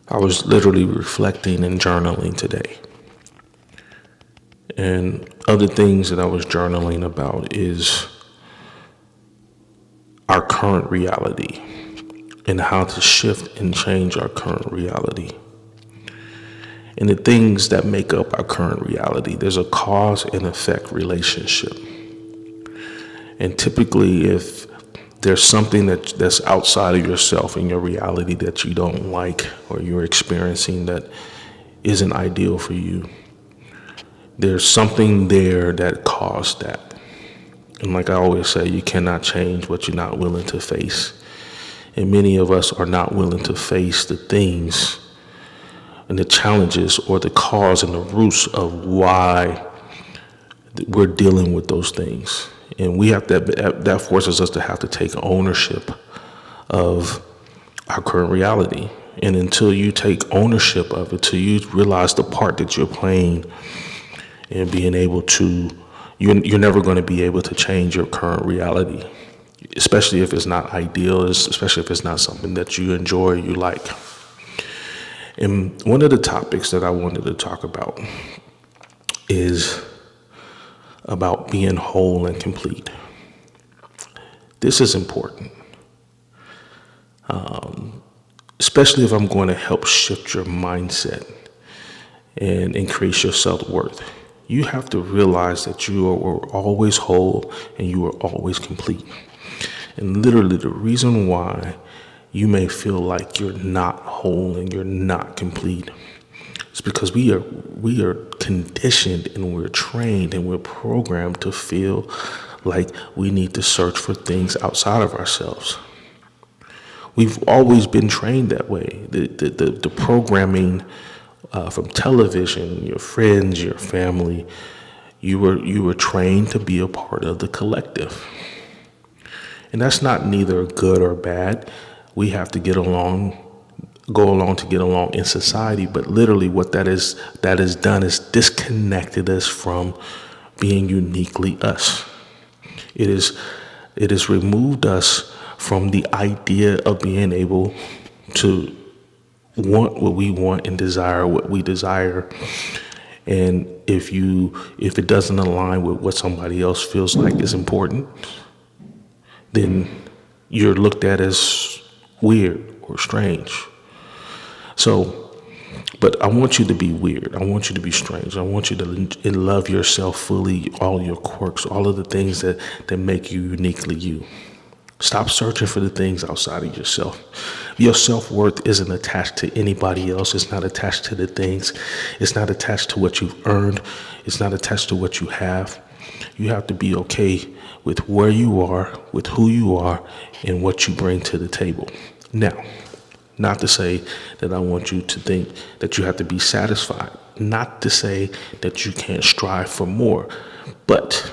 I was literally reflecting and journaling today. And other things that I was journaling about is our current reality and how to shift and change our current reality. And the things that make up our current reality, there's a cause and effect relationship. And typically, if there's something that's outside of yourself in your reality that you don't like or you're experiencing that isn't ideal for you, there's something there that caused that. And like I always say, you cannot change what you're not willing to face. And many of us are not willing to face the things and the challenges or the cause and the roots of why we're dealing with those things. And we have that forces us to have to take ownership of our current reality. And until you take ownership of it, till you realize the part that you're playing and being able to, you're never going to be able to change your current reality, especially if it's not ideal, especially if it's not something that you enjoy or you like. And one of the topics that I wanted to talk about is about being whole and complete. This is important, especially if I'm going to help shift your mindset and increase your self-worth. You have to realize that you are always whole and you are always complete. And literally the reason why you may feel like you're not whole and you're not complete is because we are conditioned and we're trained and we're programmed to feel like we need to search for things outside of ourselves. We've always been trained that way. The programming from television, your friends, your family, you were trained to be a part of the collective. And that's not neither good or bad. We have to go along to get along in society. But literally what that is done is disconnected us from being uniquely us. It is removed us from the idea of being able to want what we want and desire what we desire. And if it doesn't align with what somebody else feels like is important, then you're looked at as weird or strange. So, but I want you to be weird. I want you to be strange. I want you to love yourself fully, all your quirks, all of the things that make you uniquely you. Stop searching for the things outside of yourself. Your self-worth isn't attached to anybody else. It's not attached to the things. It's not attached to what you've earned. It's not attached to what you have. You have to be okay with where you are, with who you are, and what you bring to the table. Now, not to say that I want you to think that you have to be satisfied. Not to say that you can't strive for more, but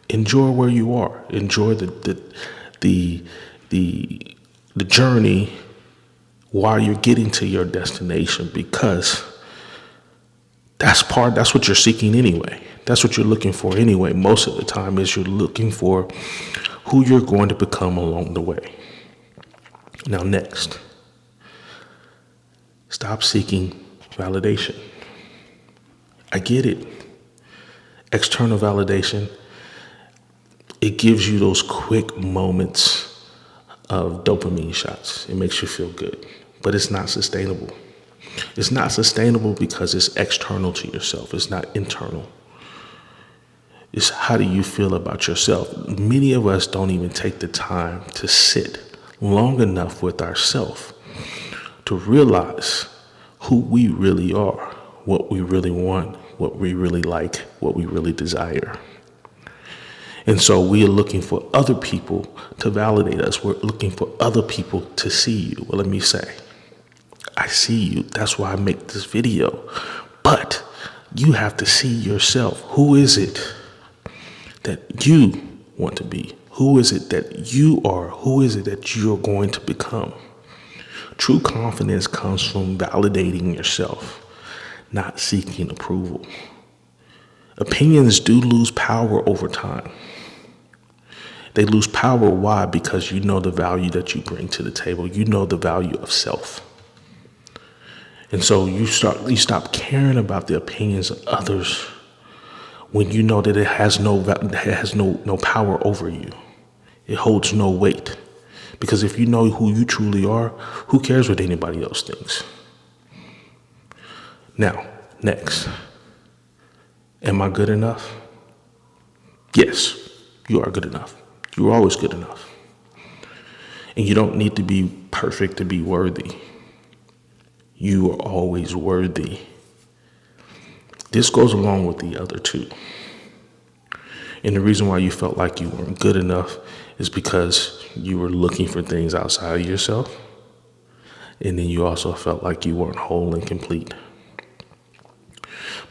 enjoy where you are. Enjoy the journey while you're getting to your destination, because that's what you're seeking anyway. That's what you're looking for anyway. Most of the time is you're looking for who you're going to become along the way. Now, next, stop seeking validation. I get it. External validation, it gives you those quick moments of dopamine shots. It makes you feel good, but it's not sustainable. It's not sustainable because it's external to yourself. It's not internal. It's how do you feel about yourself? Many of us don't even take the time to sit long enough with ourselves to realize who we really are, what we really want, what we really like, what we really desire. And so we are looking for other people to validate us. We're looking for other people to see you. Well, let me say, I see you. That's why I make this video. But you have to see yourself. Who is it that you want to be? Who is it that you are? Who is it that you're going to become? True confidence comes from validating yourself, not seeking approval. Opinions do lose power over time. They lose power. Why? Because you know the value that you bring to the table. You know the value of self. And so you stop caring about the opinions of others when you know that it has no power over you. It holds no weight. Because if you know who you truly are, who cares what anybody else thinks? Now, next. Am I good enough? Yes, you are good enough. You are always good enough. And you don't need to be perfect to be worthy. You are always worthy. This goes along with the other two. And the reason why you felt like you weren't good enough is because you were looking for things outside of yourself. And then you also felt like you weren't whole and complete.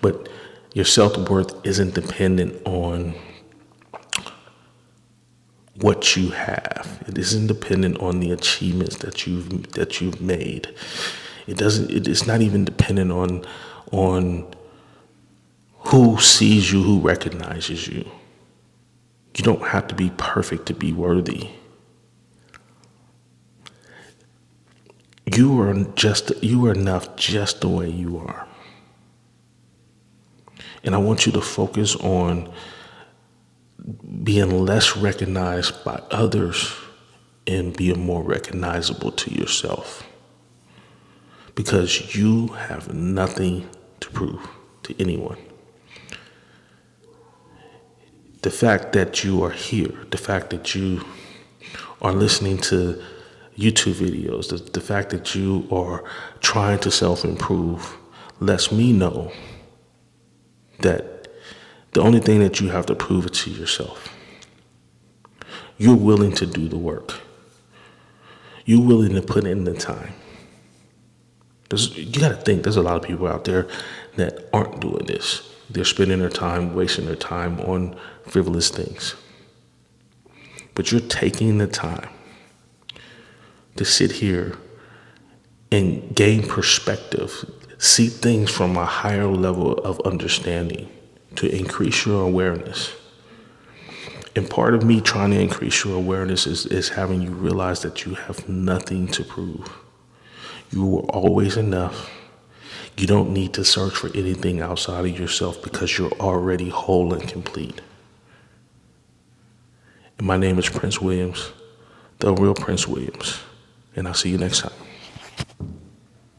But your self-worth isn't dependent on what you have. It isn't dependent on the achievements that you've made. It's not even dependent on who sees you, who recognizes you. You don't have to be perfect to be worthy. You are enough just the way you are. And I want you to focus on being less recognized by others and being more recognizable to yourself. Because you have nothing to prove to anyone. The fact that you are here, the fact that you are listening to YouTube videos, the fact that you are trying to self-improve lets me know that the only thing that you have to prove is to yourself. You're willing to do the work. You're willing to put in the time. You got to think, there's a lot of people out there that aren't doing this. They're spending their time, wasting their time on frivolous things. But you're taking the time to sit here and gain perspective, see things from a higher level of understanding to increase your awareness. And part of me trying to increase your awareness is having you realize that you have nothing to prove. You are always enough. You don't need to search for anything outside of yourself because you're already whole and complete. And my name is Prince Williams, the real Prince Williams. And I'll see you next time.